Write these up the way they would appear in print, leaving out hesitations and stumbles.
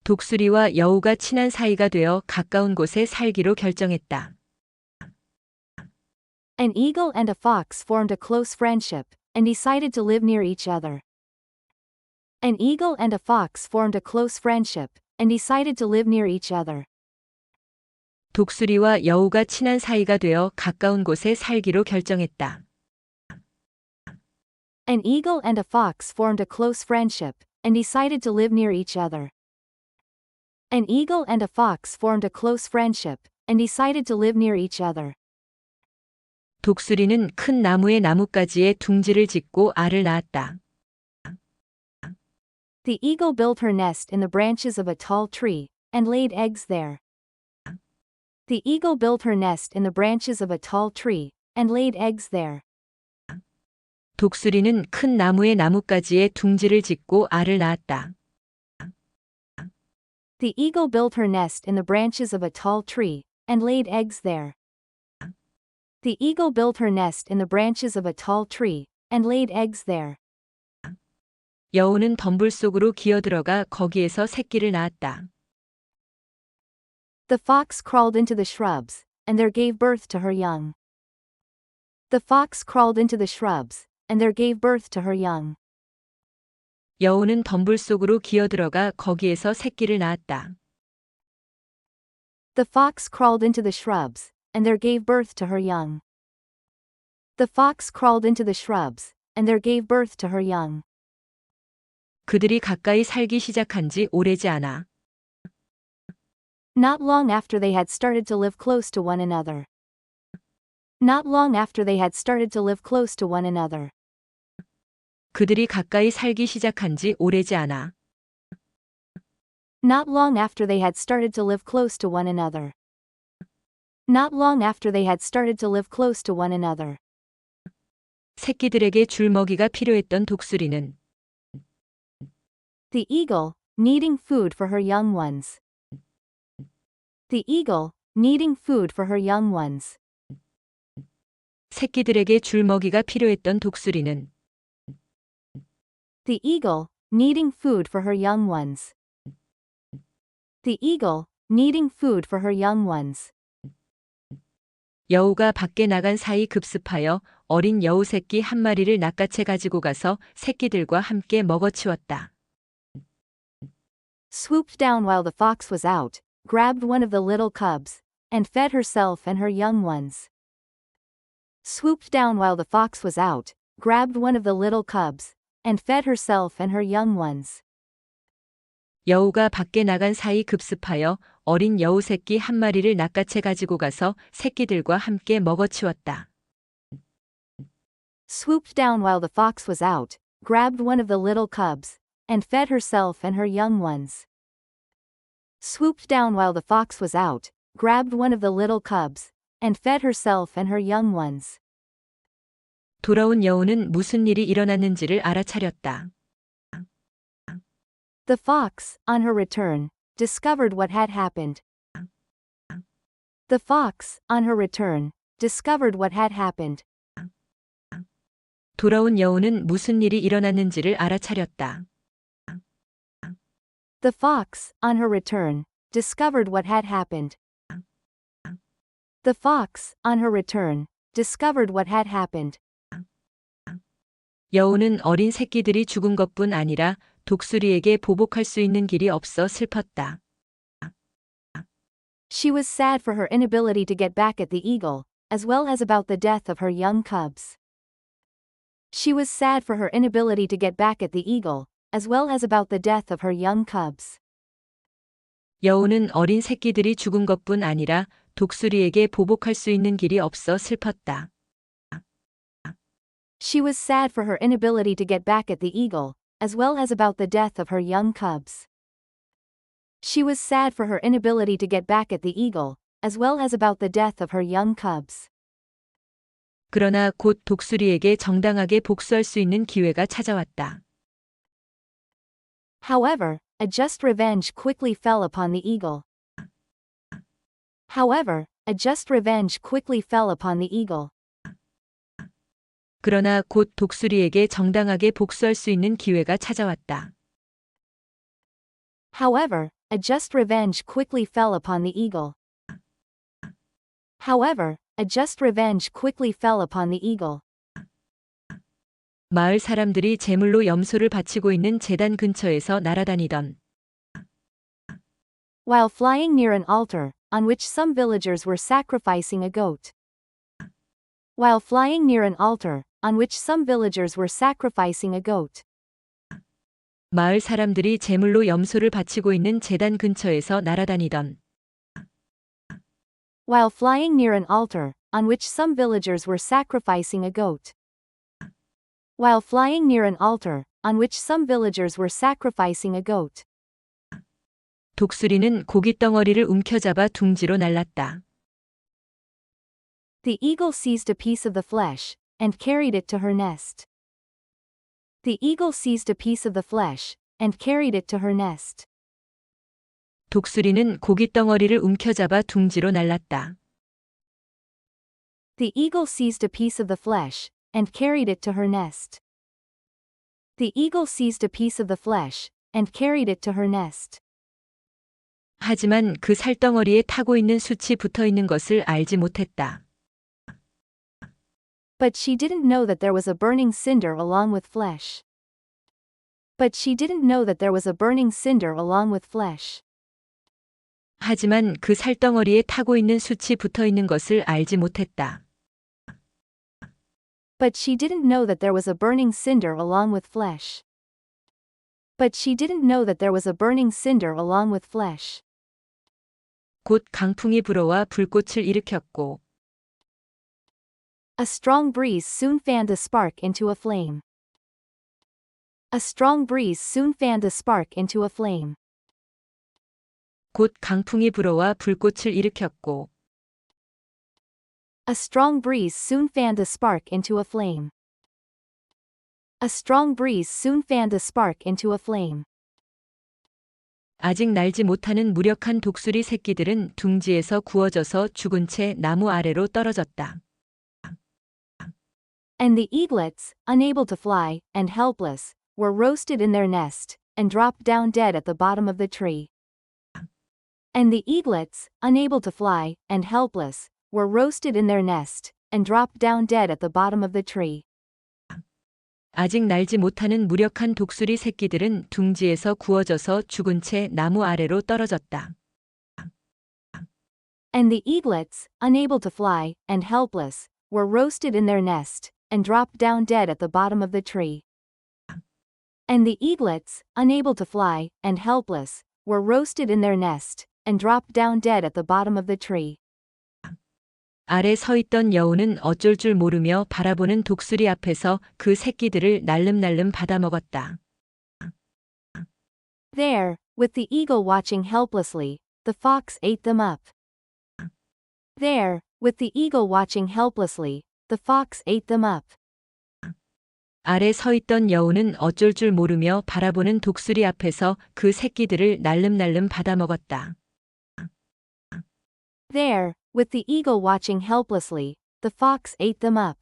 독수리와 여우가 친한 사이가 되어 가까운 곳에 살기로 결정했다. An eagle and a fox formed a close friendship, and decided to live near each other. An eagle and a fox formed a close friendship, and decided to live near each other. 독수리와 여우가 친한 사이가 되어 가까운 곳에 살기로 결정했다. An eagle and a fox formed a close friendship, and decided to live near each other. An eagle and a fox formed a close friendship, and decided to live near each other. 독수리는 큰 나무의 나뭇가지에 둥지를 짓고 알을 낳았다. The eagle built her nest in the branches of a tall tree, and laid eggs there. The eagle built her nest in the branches of a tall tree, and laid eggs there. 독수리는 큰 나무의 나뭇가지에 둥지를 짓고 알을 낳았다. The eagle built her nest in the branches of a tall tree, and laid eggs there. The eagle built her nest in the branches of a tall tree, and laid eggs there. 여우는 덤불 속으로 기어들어가 거기에서 새끼를 낳았다. The fox crawled into the shrubs, and there gave birth to her young. The fox crawled into the shrubs, and there gave birth to her young. 여우는 덤불 속으로 기어들어가 거기에서 새끼를 낳았다. The fox crawled into the shrubs, and there gave birth to her young. The fox crawled into the shrubs, and there gave birth to her young. 그들이 가까이 살기 시작한 지 오래지 않아. Not long after they had started to live close to one another. Not long after they had started to live close to one another. 그들이 가까이 살기 시작한 지 오래지 않아. Not long after they had started to live close to one another. Not long after they had started to live close to one another. 새끼들에게 줄 먹이가 필요했던 독수리는 The eagle, needing food for her young ones. The eagle, needing food for her young ones. 새끼들에게 줄 먹이가 필요했던 독수리는 The eagle, needing food for her young ones. The eagle, needing food for her young ones. 여우가 밖에 나간 사이 급습하여 어린 여우 새끼 한 마리를 낚아채 가지고 가서 새끼들과 함께 먹어치웠다. Swooped down while the fox was out, grabbed one of the little cubs, and fed herself and her young ones. Swooped down while the fox was out, grabbed one of the little cubs, and fed herself and her young ones. 여우가 밖에 나간 사이 급습하여 어린 여우 새끼 한 마리를 낚아채 가지고 가서 새끼들과 함께 먹어치웠다. Swooped down while the fox was out, grabbed one of the little cubs, and fed herself and her young ones. Swooped down while the fox was out, grabbed one of the little cubs, and fed herself and her young ones. 돌아온 여우는 무슨 일이 일어났는지를 알아차렸다. The fox, on her return, discovered what had happened. The fox, on her return, discovered what had happened. 돌아온 여우는 무슨 일이 일어났는지를 알아차렸다. The fox, on her return, discovered what had happened. The fox, on her return, discovered what had happened. 여우는 어린 새끼들이 죽은 것뿐 아니라 독수리에게 보복할 수 있는 길이 없어 슬펐다. She was sad for her inability to get back at the eagle, as well as about the death of her young cubs. She was sad for her inability to get back at the eagle, as well as about the death of her young cubs. 여우는 어린 새끼들이 죽은 것뿐 아니라 독수리에게 보복할 수 있는 길이 없어 슬펐다. She was sad for her inability to get back at the eagle, as well as about the death of her young cubs. She was sad for her inability to get back at the eagle, as well as about the death of her young cubs. 그러나 곧 독수리에게 정당하게 복수할 수 있는 기회가 찾아왔다. However, a just revenge quickly fell upon the eagle. However, a just revenge quickly fell upon the eagle. 그러나 곧 독수리에게 정당하게 복수할 수 있는 기회가 찾아왔다. However, a just revenge quickly fell upon the eagle. However, a just revenge quickly fell upon the eagle. 마을 사람들이 제물로 염소를 바치고 있는 제단 근처에서 날아다니던 While flying near an altar, on which some villagers were sacrificing a goat. While flying near an altar, on which some villagers were sacrificing a goat. 마을 사람들이 제물로 염소를 바치고 있는 제단 근처에서 날아다니던 While flying near an altar, on which some villagers were sacrificing a goat. While flying near an altar, on which some villagers were sacrificing a goat. 독수리는 고깃덩어리를 움켜잡아 둥지로 날랐다. The eagle seized a piece of the flesh, and carried it to her nest. The eagle seized a piece of the flesh, and carried it to her nest. 독수리는 고깃덩어리를 움켜잡아 둥지로 날랐다. The eagle seized a piece of the flesh, and carried it to her nest. The eagle seized a piece of the flesh, and carried it to her nest. 하지만 그 살덩어리에 타고 있는 숯이 붙어 있는 것을 알지 못했다. But she didn't know that there was a burning cinder along with flesh. But she didn't know that there was a burning cinder along with flesh. 하지만 그 살덩어리에 타고 있는 숯이 붙어 있는 것을 알지 못했다. But she didn't know that there was a burning cinder along with flesh. But she didn't know that there was a burning cinder along with flesh. 곧 강풍이 불어와 불꽃을 일으켰고 A strong breeze soon fanned a spark into a flame. A strong breeze soon fanned a spark into a flame. 곧 강풍이 불어와 불꽃을 일으켰고 A strong breeze soon fanned a spark into a flame. A strong breeze soon fanned a spark into a flame. 아직 날지 못하는 무력한 독수리 새끼들은 둥지에서 구워져서 죽은 채 나무 아래로 떨어졌다. And the eaglets, unable to fly, and helpless, were roasted in their nest, and dropped down dead at the bottom of the tree. And the eaglets, unable to fly, and helpless, were roasted in their nest, and dropped down dead at the bottom of the tree. 아직 날지 못하는 무력한 독수리 새끼들은 둥지에서 구워져서 죽은 채 나무 아래로 떨어졌다. And the eaglets, unable to fly, and helpless, were roasted in their nest, and dropped down dead at the bottom of the tree. And the eaglets, unable to fly, and helpless, were roasted in their nest, and dropped down dead at the bottom of the tree. 아래 서 있던 여우는 어쩔 줄 모르며 바라보는 독수리 앞에서 그 새끼들을 날름날름 받아먹었다. There, with the eagle watching helplessly, the fox ate them up. There, with the eagle watching helplessly, the fox ate them up. 아래 서 있던 여우는 어쩔 줄 모르며 바라보는 독수리 앞에서 그 새끼들을 날름날름 받아먹었다. There, with the eagle watching helplessly, the fox ate them up.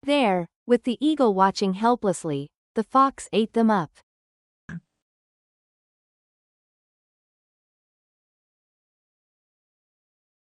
There, with the eagle watching helplessly, the fox ate them up.